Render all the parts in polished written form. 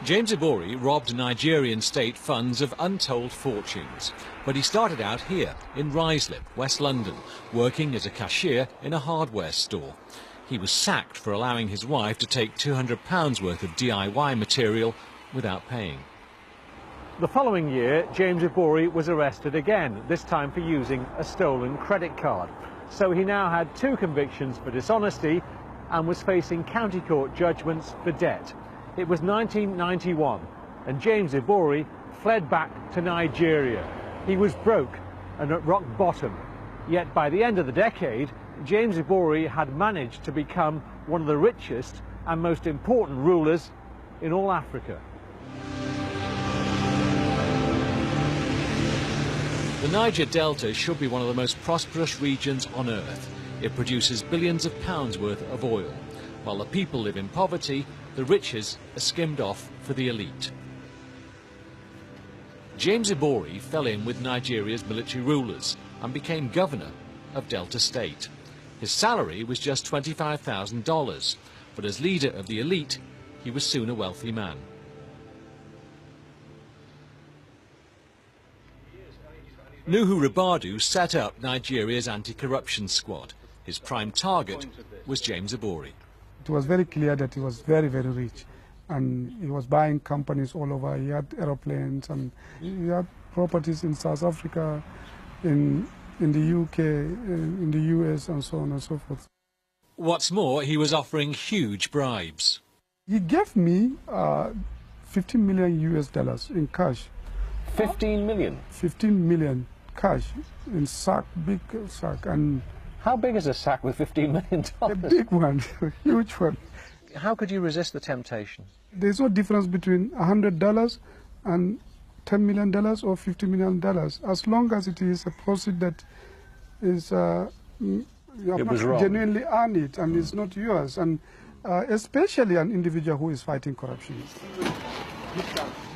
James Ibori robbed Nigerian state funds of untold fortunes. But he started out here, in Ruislip, West London, working as a cashier in a hardware store. He was sacked for allowing his wife to take £200 worth of DIY material without paying. The following year, James Ibori was arrested again, this time for using a stolen credit card. So he now had 2 convictions for dishonesty and was facing county court judgments for debt. It was 1991, and James Ibori fled back to Nigeria. He was broke and at rock bottom. Yet by the end of the decade, James Ibori had managed to become one of the richest and most important rulers in all Africa. The Niger Delta should be one of the most prosperous regions on earth. It produces billions of pounds worth of oil. While the people live in poverty, the riches are skimmed off for the elite. James Ibori fell in with Nigeria's military rulers and became governor of Delta State. His salary was just $25,000, but as leader of the elite, he was soon a wealthy man. Nuhu Ribadu set up Nigeria's anti-corruption squad. His prime target was James Ibori. It was very clear that he was very, very rich, and he was buying companies all over. He had aeroplanes, and he had properties in South Africa, in the UK, in the US, and so on and so forth. What's more, he was offering huge bribes. He gave me 15 million US dollars in cash. 15 million? 15 million cash in sack, big sack. And how big is a sack with $15 million? A big one, a huge one. How could you resist the temptation? There's no difference between $100 and $10 million or $50 million, as long as it is a proceed that is you have genuinely earned it and it's not yours, and especially an individual who is fighting corruption.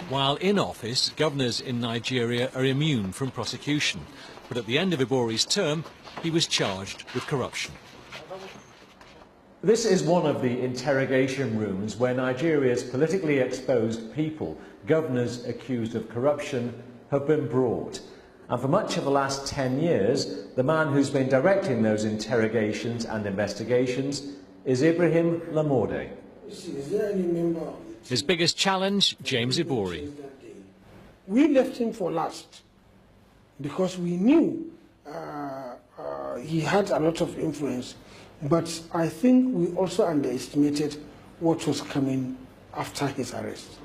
While in office, governors in Nigeria are immune from prosecution. But at the end of Ibori's term, he was charged with corruption. This is one of the interrogation rooms where Nigeria's politically exposed people, governors accused of corruption, have been brought. And for much of the last 10 years, the man who's been directing those interrogations and investigations is Ibrahim Lamorde. Is there any member? His biggest challenge, James Ibori. We left him for last because we knew he had a lot of influence, but I think we also underestimated what was coming after his arrest.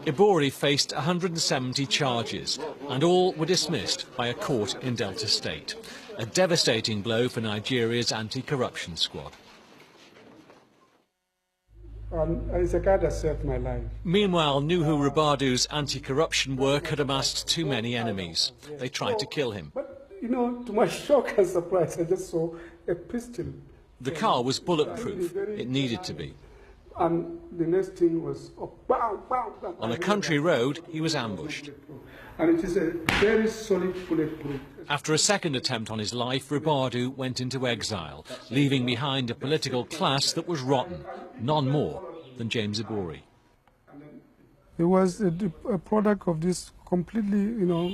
Ibori faced 170 charges, and all were dismissed by a court in Delta State. A devastating blow for Nigeria's anti-corruption squad. It's a guy that saved my life. Meanwhile, Nuhu Ribadu's anti-corruption work had amassed too many enemies. They tried to kill him. But, you know, to my shock and surprise, I just saw a pistol. The car was bulletproof. It needed to be. And the next thing was, bam, bam, bam. On a country road, he was ambushed. And it is a very solid bulletproof. After a second attempt on his life, Ribadu went into exile, leaving behind a political class that was rotten, none more than James Ibori. It was a product of this completely, you know,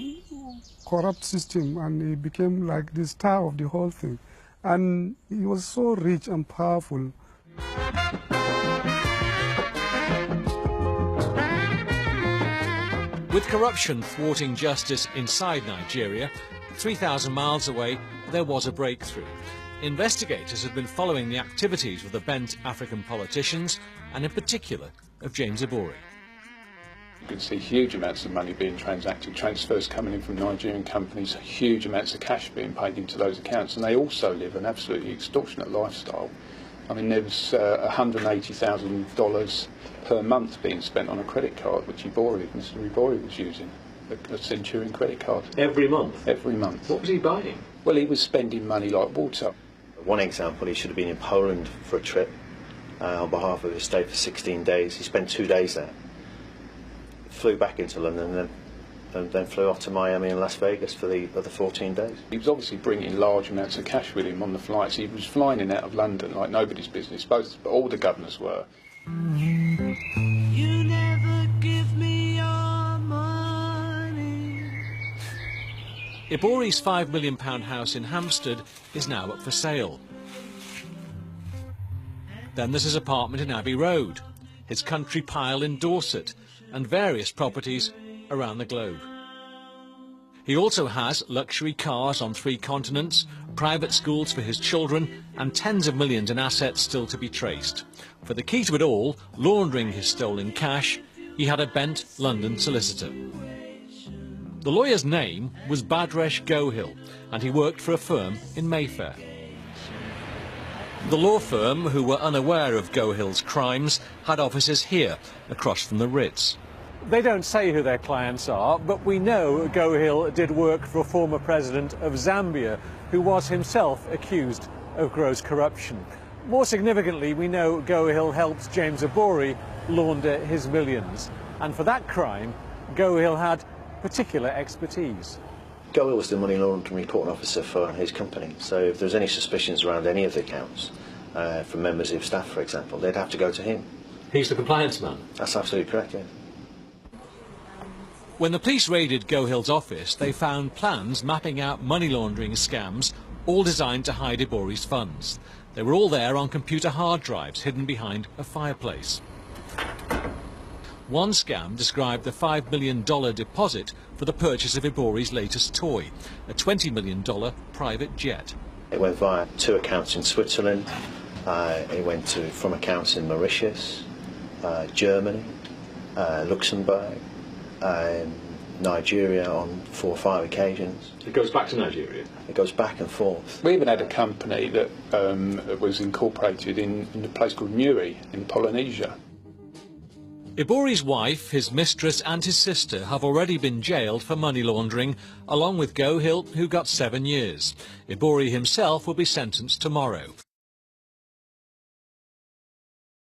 corrupt system, and he became like the star of the whole thing. And he was so rich and powerful. With corruption thwarting justice inside Nigeria, 3,000 miles away, there was a breakthrough. Investigators had been following the activities of the bent African politicians, and in particular of James Ibori. You can see huge amounts of money being transacted, transfers coming in from Nigerian companies, huge amounts of cash being paid into those accounts, and they also live an absolutely extortionate lifestyle. I mean, there was $180,000 per month being spent on a credit card, which Mr. Ibori was using, a Centurion credit card. Every month? Every month. What was he buying? Well, he was spending money like water. One example, he should have been in Poland for a trip on behalf of his stay for 16 days. He spent 2 days there, flew back into London, and then flew off to Miami and Las Vegas for the other 14 days. He was obviously bringing large amounts of cash with him on the flights. He was flying in out of London like nobody's business, all the governors were. You never give me your money. Ibori's £5 million house in Hampstead is now up for sale. Then there's his apartment in Abbey Road, his country pile in Dorset, and various properties around the globe. He also has luxury cars on 3 continents, private schools for his children, and tens of millions in assets still to be traced. For the key to it all, laundering his stolen cash, he had a bent London solicitor. The lawyer's name was Bhadresh Gohil, and he worked for a firm in Mayfair. The law firm, who were unaware of Gohil's crimes, had offices here, across from the Ritz. They don't say who their clients are, but we know Gohil did work for a former president of Zambia, who was himself accused of gross corruption. More significantly, we know Gohil helped James Ibori launder his millions. And for that crime, Gohil had particular expertise. Gohil was the money laundering reporting officer for his company, so if there's any suspicions around any of the accounts, from members of staff, for example, they'd have to go to him. He's the compliance man? That's absolutely correct, yeah. When the police raided Gohil's office, they found plans mapping out money laundering scams, all designed to hide Ibori's funds. They were all there on computer hard drives hidden behind a fireplace. One scam described the $5 million deposit for the purchase of Ibori's latest toy, a $20 million private jet. It went via 2 accounts in Switzerland, it went from accounts in Mauritius, Germany, Luxembourg, Nigeria on 4 or 5 occasions. It goes back to Nigeria? It goes back and forth. We even had a company that was incorporated in a place called Nui in Polynesia. Ibori's wife, his mistress and his sister have already been jailed for money laundering, along with Gohil, who got 7 years. Ibori himself will be sentenced tomorrow.